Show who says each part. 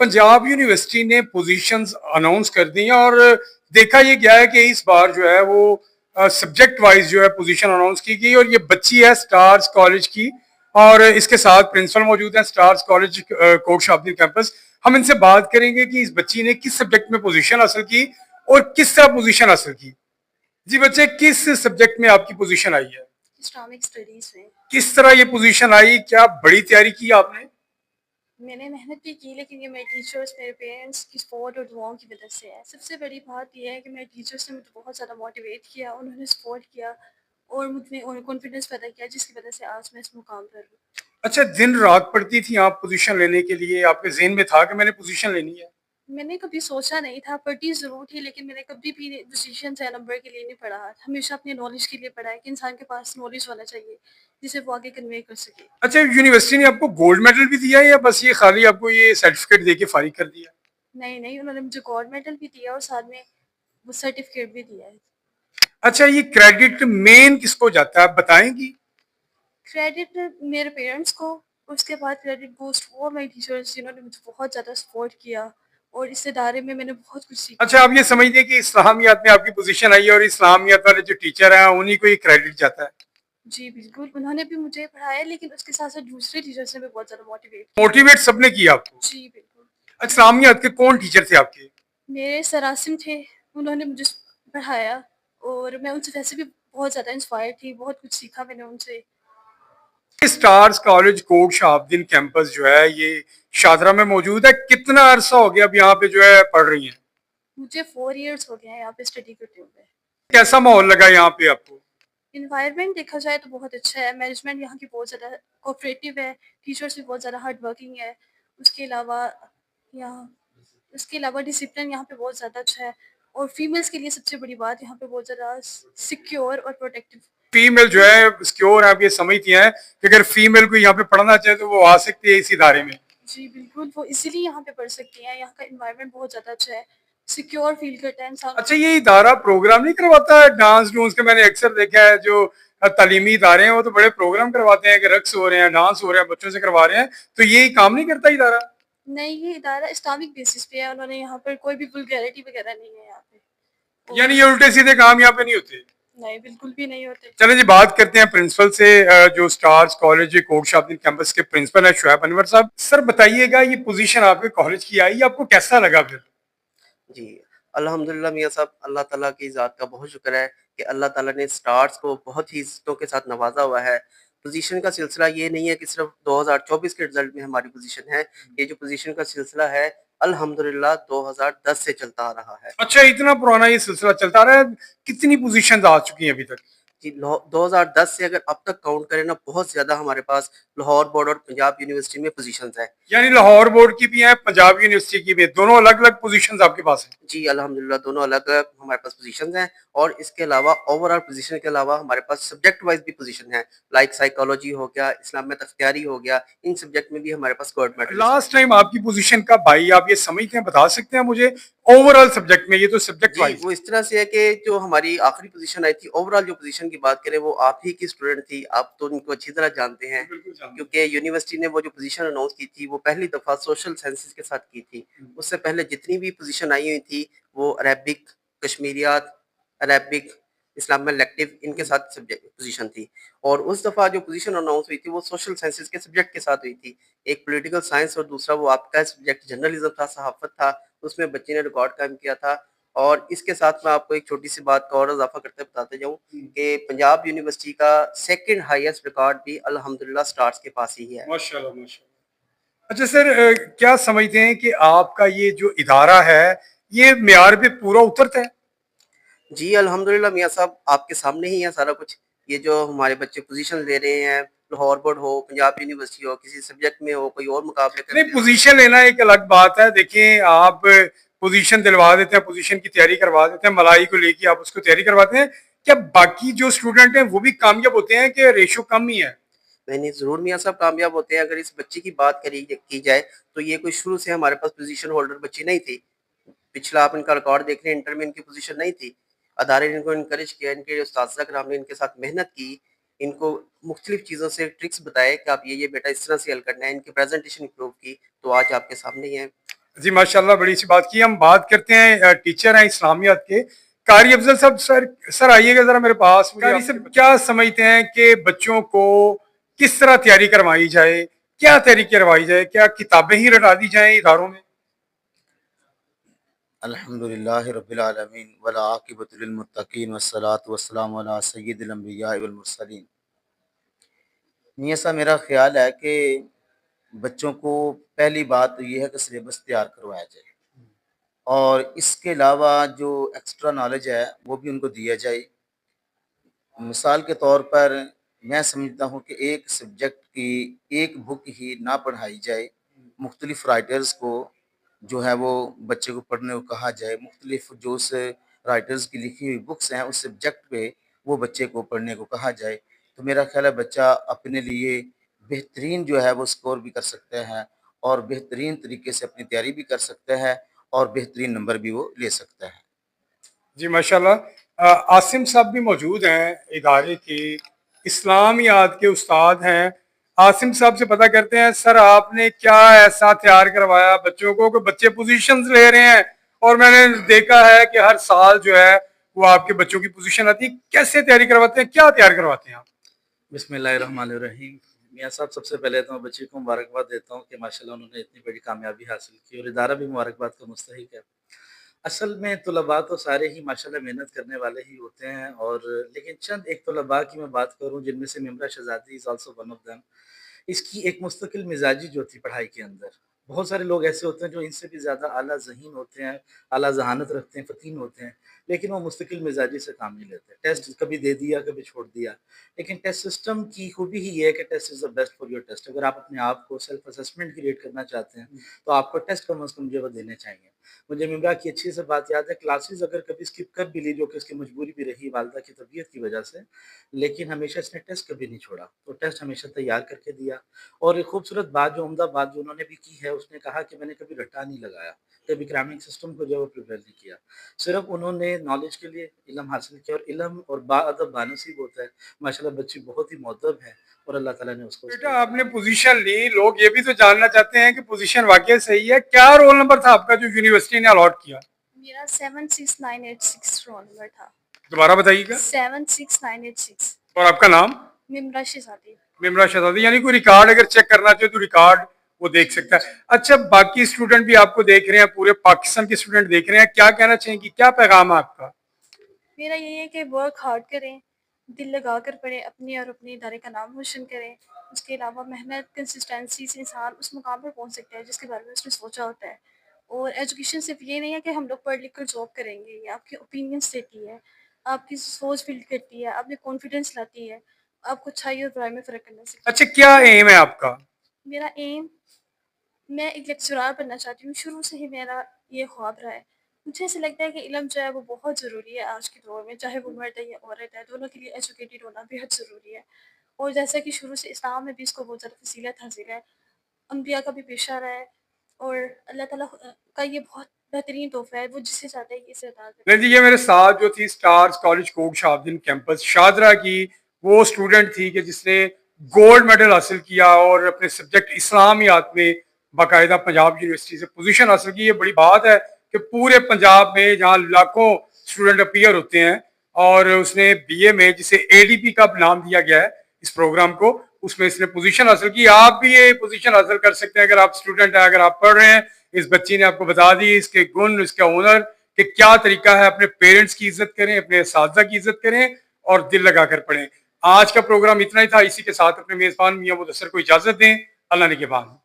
Speaker 1: Punjab university ने positions announce कर दी हैं और देखा ये गया है कि इस बार जो है वो सब्जेक्ट वाइज जो है पोजीशन अनाउंस की गई और ये बच्ची है स्टार्स कॉलेज की और इसके साथ प्रिंसिपल मौजूद हैं स्टार्स कॉलेज कोट शाब्दिन कैंपस। हम इनसे बात करेंगे कि इस बच्ची ने किस सब्जेक्ट में पोजीशन हासिल की और किस तरह पोजीशन हासिल की। जी बच्चे, किस सब्जेक्ट में आपकी पोजीशन आई है?
Speaker 2: इस्लामिक स्टडीज में।
Speaker 1: किस तरह ये पोजीशन आई, क्या बड़ी तैयारी की आपने?
Speaker 2: मैंने मेहनत भी की, लेकिन ये मेरे टीचर्स, मेरे पेरेंट्स की सपोर्ट और दुआओं की वजह से है। सबसे बड़ी बात ये है कि मेरे टीचर्स ने मुझे बहुत ज़्यादा मोटिवेट किया, उन्होंने सपोर्ट किया और मुझमें और कॉन्फिडेंस पैदा किया, जिसकी वजह से आज मैं इस मुकाम पर हूँ।
Speaker 1: अच्छा, दिन रात पढ़ती थी आप पोजीशन लेने के लिए? आपके ज़हन में था कि मैंने पोजीशन लेनी है?
Speaker 2: मैंने कभी सोचा नहीं था, पढ़ती ज़रूर थी, लेकिन मैंने कभी भी डिसीजन या नंबर के लिए नहीं पढ़ा। हमेशा अपनी नॉलेज के लिए पढ़ा है कि इंसान के पास नॉलेज होना चाहिए, जिसे वो आगे कन्वे कर सके।
Speaker 1: अच्छा, यूनिवर्सिटी ने आपको गोल्ड मेडल भी दिया या बस ये खाली आपको ये सर्टिफिकेट देके फारिग कर दिया?
Speaker 2: नहीं, नहीं, उन्होंने मुझे गोल्ड मेडल भी दिया और साथ में वो सर्टिफिकेट भी दिया है।
Speaker 1: अच्छा, ये क्रेडिट मेन किसको जाता है, आप बताएंगी?
Speaker 2: क्रेडिट मेरे पेरेंट्स को, उसके बाद credit goes to all my teachers, जिन्होंने मुझे बहुत ज़्यादा सपोर्ट किया और इस इदारे में मैंने बहुत कुछ सीखा।
Speaker 1: अच्छा, आप ये समझते हैं कि इस्लामियात में आपकी पोजीशन आई है और इस्लामियात वाले जो टीचर हैं उन्हीं को ये क्रेडिट जाता है?
Speaker 2: जी, बिल्कुल, उन्होंने भी मुझे पढ़ाया, लेकिन उसके साथ-साथ दूसरे टीचर्स ने भी बहुत ज़्यादा मोटिवेट किया।
Speaker 1: मोटिवेट सबने किया आपको?
Speaker 2: जी, बिल्कुल।
Speaker 1: इस्लामियात के कौन टीचर थे आपके?
Speaker 2: मेरे सर आसिम थे, उन्होंने मुझे पढ़ाया और मैं उनसे वैसे भी बहुत ज़्यादा इंस्पायर थी, बहुत कुछ सीखा मैंने उनसे।
Speaker 1: Stars college Kot Shahabuddin campus जो है ये शादरा में मौजूद है। कितना अरसा हो गया अब यहाँ पे जो है पढ़ रही हैं?
Speaker 2: मुझे 4 इयर्स हो गए हैं यहाँ पे स्टडी करते हुए।
Speaker 1: कैसा माहौल लगा यहाँ पे आपको?
Speaker 2: एनवायरनमेंट देखा जाए तो बहुत अच्छा है, मैनेजमेंट यहाँ की बहुत ज़्यादा कोऑपरेटिव है, टीचर्स भी बहुत ज़्यादा हार्ड वर्किंग है। उसके अलावा यहाँ उसके अलावा डिसिप्लिन यहाँ पे बहुत ज़्यादा अच्छा है और फीमेल्स के लिए सबसे बड़ी बात यहाँ पे बहुत ज़्यादा सिक्योर और प्रोटेक्टिव।
Speaker 1: फीमेल जो है सिक्योर, आप ये समझती हैं कि अगर फीमेल को यहाँ पे पढ़ना चाहे तो वो आ सकती है इस इदारे में?
Speaker 2: जी, बिल्कुल, वो इज़िली यहाँ पे पढ़ सकती हैं, यहाँ का एनवायरनमेंट बहुत ज़्यादा अच्छा है, सिक्योर फील करता है इंसान।
Speaker 1: अच्छा, ये इदारा प्रोग्राम नहीं करवाता है डांस डूंस के? मैंने अक्सर देखा है जो तालीमी इदारे हैं वो तो बड़े प्रोग्राम करवाते हैं कि रक्स हो रहे हैं, डांस हो रहे हैं, बच्चों से करवा रहे हैं, तो ये काम नहीं करता इदारा?
Speaker 2: नहीं, ये इदारा इस्लामिक बेसिस पे है, उन्होंने यहाँ पर कोई भी वल्गैरिटी वगैरह नहीं है यहाँ पे। और
Speaker 1: यानी ये उल्टे सीधे काम यहाँ पे नहीं होते?
Speaker 2: नहीं, बिल्कुल भी नहीं होते।
Speaker 1: चलें जी, बात करते हैं प्रिंसिपल से। जो स्टार्स कॉलेज कोट शाब्दिन कैंपस के प्रिंसिपल है शुएब अनवर साहब। सर बताइएगा, ये पोजीशन आपके कॉलेज की आई, आपको कैसा लगा फिर?
Speaker 3: जी, अल्हम्दुलिल्लाह मियाँ साहब, अल्लाह ताला की ज़ात का बहुत शुक्र है कि अल्लाह ताला ने स्टार्स को बहुत ही इज़्ज़तों के साथ नवाज़ा हुआ है। पोज़ीशन का सिलसिला ये नहीं है कि सिर्फ़ 2024 के रिज़ल्ट में हमारी पोज़ीशन है, ये जो पोज़ीशन का सिलसिला है अल्हम्दुलिल्लाह 2010 से चलता आ रहा है।
Speaker 1: अच्छा, इतना पुराना ये सिलसिला चलता रहा है। कितनी पोजीशंस आ चुकी हैं अभी तक?
Speaker 3: जी, 2010 से अगर अब तक काउंट करें ना, बहुत ज़्यादा हमारे पास लाहौर बोर्ड और पंजाब यूनिवर्सिटी में पोज़ीशंस हैं।
Speaker 1: यानी लाहौर बोर्ड की भी है, पंजाब यूनिवर्सिटी की भी है, दोनों अलग अलग पोजीशंस आपके पास हैं?
Speaker 3: जी, अल्हम्दुलिल्लाह दोनों अलग-अलग हमारे पास पोज़ीशंस हैं और इसके अलावा ओवरऑल पोज़ीशन के अलावा हमारे पास सब्जेक्ट वाइज़ भी पोज़ीशन है। लाइक साइकोलॉजी हो गया, इस्लामियत अख्तियारी हो गया, इन सब्जेक्ट में भी हमारे पास गोल्ड मेडलिस्ट हैं।
Speaker 1: लास्ट टाइम आपकी पोजीशन का भाई आप ये समझते हैं, बता सकते हैं मुझे ओवरऑल सब्जेक्ट में? ये तो सब्जेक्ट
Speaker 3: जी,
Speaker 1: वाइज
Speaker 3: वो इस तरह से है कि जो हमारी आखिरी पोज़ीशन आई थी, ओवरऑल जो पोज़ीशन की बात करें वो आप ही की स्टूडेंट थी, आप तो उनको अच्छी तरह जानते हैं,
Speaker 1: बिल्कुल जानते हैं।
Speaker 3: क्योंकि यूनिवर्सिटी ने वो जो पोज़ीशन अनाउंस की थी, वो पहली दफ़ा सोशल साइंसेज़ के साथ की थी। उससे पहले जितनी भी पोज़ीशन आई हुई थी, वो अरेबिक, कश्मीरियात, अरेबिक, इस्लामिक इलेक्टिव इनके साथ सब्जेक्ट पोज़ीशन थी और उस दफ़ा जो पोज़ीशन अनाउंस हुई थी, वो सोशल साइंसेज़ के सब्जेक्ट के साथ हुई थी। एक पॉलिटिकल साइंस और दूसरा वो आपका सब्जेक्ट जर्नलिज़्म था, सहाफ़त था, उसमें बच्चे ने रिकॉर्ड कायम किया था। और इसके साथ मैं आपको एक छोटी-सी बात का और इज़ाफ़ा करते बताते जाऊँ कि पंजाब यूनिवर्सिटी का सेकंड हाईएस्ट रिकॉर्ड भी अल्हम्दुलिल्लाह स्टार्स के पास ही है।
Speaker 1: माशाल्लाह माशाल्लाह। अच्छा सर, क्या समझते हैं कि आपका ये जो इदारा है ये मेयार पे पूरा उतरता है?
Speaker 3: जी, अल्हम्दुलिल्लाह मियाँ साहब, आपके सामने ही है सारा कुछ। ये जो हमारे बच्चे पोज़ीशन ले रहे हैं, लाहौर बोर्ड हो, पंजाब यूनिवर्सिटी हो, किसी सब्जेक्ट में हो, कोई और मुकाबले कर
Speaker 1: नहीं,
Speaker 3: रहे हो।
Speaker 1: पोजीशन लेना एक अलग बात है। देखिए, आप पोजीशन दिलवा देते हैं, पोजीशन की तैयारी करवा देते हैं, मलाई को लेके आप उसको तैयारी करवाते हैं, क्या बाकी जो स्टूडेंट हैं वो भी कामयाब होते हैं कि रेशो कम ही है?
Speaker 3: नहीं, नहीं, ज़रूर मियाँ साहब कामयाब होते हैं। अगर इस बच्ची की बात करी की जाए, तो ये कोई शुरू से हमारे पास पोज़ीशन होल्डर बच्ची नहीं थी। पिछला आप इनका रिकॉर्ड देख लें, इंटर में इनकी पोज़ीशन नहीं थी। अदारे ने इनको एनकरेज किया, इनके उस्ताज़ा किराम ने इनके साथ मेहनत की, इनको मुख्तलिफ चीज़ों से ट्रिक्स बताए कि आप ये बेटा इस तरह से हल करना है, इनकी प्रेज़ेंटेशन इम्प्रूव की, तो आज आपके सामने ही है।
Speaker 1: जी माशाल्लाह, बड़ी सी बात की। हम बात करते हैं टीचर हैं इस्लामियात के कारी अफजल साहब। सर आइएगा जरा मेरे पास। कारी साहब, क्या समझते हैं कि बच्चों को किस तरह तैयारी करवाई जाए, क्या तैयारी करवाई जाए? क्या किताबें ही रटा दी जाएं इदारों में?
Speaker 4: अल्हम्दुलिल्लाहि रब्बिल आलमीन वल आक़िबतु लिल मुत्तक़ीन वस्सलातु वस्सलामु अला सय्यिदिल अंबिया वल मुरसलीन। मियां साहब, मेरा ख्याल है कि बच्चों को पहली बात तो ये है कि सिलेबस तैयार करवाया जाए और इसके अलावा जो एक्स्ट्रा नॉलेज है वो भी उनको दिया जाए। मिसाल के तौर पर मैं समझता हूँ कि एक सब्जेक्ट की एक बुक ही ना पढ़ाई जाए, मुख्तलिफ राइटर्स को जो है वो बच्चे को पढ़ने को कहा जाए, मुख्तलिफ जो उस राइटर्स की लिखी हुई बुक्स हैं उस सब्जेक्ट पे वो बच्चे को पढ़ने को कहा जाए। तो मेरा ख्याल है बच्चा अपने लिए बेहतरीन जो है वो स्कोर भी कर सकते हैं और बेहतरीन तरीके से अपनी तैयारी भी कर सकता है और बेहतरीन नंबर भी वो ले सकता है।
Speaker 1: जी माशाल्लाह। आसिम साहब भी मौजूद हैं, इदारे के इस्लामियात के उस्ताद हैं। आसिम साहब से पता करते हैं, सर आपने क्या ऐसा तैयार करवाया बच्चों को कि बच्चे पोजीशंस ले रहे हैं? और मैंने देखा है कि हर साल जो है वो आपके बच्चों की पोजीशन आती है। कैसे तैयारी करवाते हैं, क्या तैयार करवाते हैं आप?
Speaker 5: बिस्मिल्लाहिर्रहमानिर्रहीम। मियाँ साहब, सबसे पहले तो मैं बच्चे को मुबारकबाद देता हूँ कि माशाल्लाह उन्होंने इतनी बड़ी कामयाबी हासिल की और इदारा भी मुबारकबाद का मुस्तहिक है। असल में तलबा तो सारे ही माशाल्लाह मेहनत करने वाले ही होते हैं, और लेकिन चंद एक तलबा की मैं बात करूँ जिनमें से Mimra Shahzadi is also one of them. इसकी एक मुस्तकिल मिजाजी जो थी पढ़ाई के अंदर, बहुत सारे लोग ऐसे होते हैं जो इनसे भी ज़्यादा आला ज़हीन होते हैं, आला ज़हानत रखते हैं, फ़तीन होते हैं, लेकिन वो मुस्तकिल मिजाजी से काम नहीं लेते। टेस्ट कभी दे दिया, कभी छोड़ दिया। लेकिन टेस्ट सिस्टम की खूबी ही ये है कि test is the best for your test. अगर आप अपने आप को सेल्फ असेसमेंट क्रिएट करना चाहते हैं, तो आपको टेस्ट कम अज़ कम जो है वो देने चाहिए। मुझे मिमरा की अच्छी से बात याद है, क्लासेस अगर कभी स्किप कर भी ली, जो कि उसकी मजबूरी भी रही वालिदा की तबीयत की वजह से, लेकिन हमेशा इसने टेस्ट कभी नहीं छोड़ा। तो टेस्ट हमेशा तैयार करके दिया। और एक खूबसूरत बात, जो उम्दा बात जो उन्होंने भी की है, उसने कहा कि मैंने कभी रट्टा नहीं लगाया, कभी क्रैमिंग सिस्टम को जो है वो प्रिपेयर नहीं किया। सिर्फ़ उन्होंने नॉलेज के लिए इल्म हासिल किया, और इल्म और बाअदब बानसीब होता है। माशाल्लाह बच्ची बहुत ही मुअद्दब है और अल्लाह ताला ने उसको
Speaker 1: बेटा आपने पोजीशन ली, लोग ये भी तो जानना चाहते हैं कि पोजीशन वाकई सही है। क्या रोल नंबर था आपका जो यूनिवर्सिटी ने अलॉट किया?
Speaker 2: मेरा 76986 रोल नंबर था।
Speaker 1: दोबारा बताइएगा।
Speaker 2: 76986।
Speaker 1: और आपका नाम?
Speaker 2: मिमरा शहज़ादी।
Speaker 1: मिमरा शहजादी। यानी कोई रिकॉर्ड अगर चेक करना चाहे तो रिकॉर्ड वो देख सकता है। अच्छा, बाकी स्टूडेंट भी आपको देख रहे हैं, पूरे पाकिस्तान के स्टूडेंट देख रहे हैं, क्या कहना चाहेंगे, क्या पैगाम है आपका?
Speaker 2: मेरा यही है कि वर्क हार्ड करें, दिल लगा कर पढ़ें, अपने और अपने इदारे का नाम रोशन करें। उसके अलावा मेहनत, कंसिस्टेंसी से इंसान उस मुकाम पर पहुंच सकता है जिसके बारे में उसने सोचा होता है। और एजुकेशन सिर्फ ये नहीं है कि हम लोग पढ़ लिख कर जॉब करेंगे, ये आपके ओपिनियंस देती है, आपकी सोच बिल्ड करती है, आप में कॉन्फिडेंस लाती है, आपको अच्छाई और बुराई में फ़र्क करना
Speaker 1: अच्छा,
Speaker 2: सिखाती है।
Speaker 1: क्या एम है आपका?
Speaker 2: मेरा एम, मैं एक लेक्चरार बनना चाहती हूँ, शुरू से ही मेरा ये ख्वाब रहा है। मुझे ऐसा लगता है कि इल्म जो है वो बहुत ज़रूरी है आज के दौर में, चाहे वो मर्द है या औरत है, दोनों के लिए एजुकेटेड होना बेहद ज़रूरी है। और जैसा कि शुरू से इस्लाम में भी इसको बहुत ज़्यादा फ़ज़ीलत हासिल है, अम्बिया का भी पेशा रहा है, और अल्लाह ताला का ये बहुत बेहतरीन तोहफ़ा है, वो जिसे चाहता है इसे अता करता
Speaker 1: नहीं
Speaker 2: है।
Speaker 1: जी, ये मेरे साथ जो थी stars college Kot Shahabuddin campus Shahdara की, वो स्टूडेंट थी कि जिसने गोल्ड मेडल हासिल किया और अपने सब्जेक्ट इस्लामियात में बाकायदा पंजाब यूनिवर्सिटी से पोजीशन हासिल की। ये बड़ी बात है कि पूरे पंजाब में जहाँ लाखों स्टूडेंट अपीयर होते हैं, और उसने बीए में, जिसे एडीपी का नाम दिया गया है इस प्रोग्राम को, उसमें इसने पोजीशन हासिल की। आप भी ये पोजीशन हासिल कर सकते हैं अगर आप स्टूडेंट हैं, अगर आप पढ़ रहे हैं। इस बच्ची ने आपको बता दी इसके गुण, इसका हुनर, कि क्या तरीका है। अपने पेरेंट्स की इज्जत करें, अपने असातिज़ा की इज्जत करें और दिल लगाकर पढ़ें। आज का प्रोग्राम इतना ही था। इसी के साथ अपने मेजबान मियां मुदस्सर को इजाजत दें। अल्लाह ने के बाद।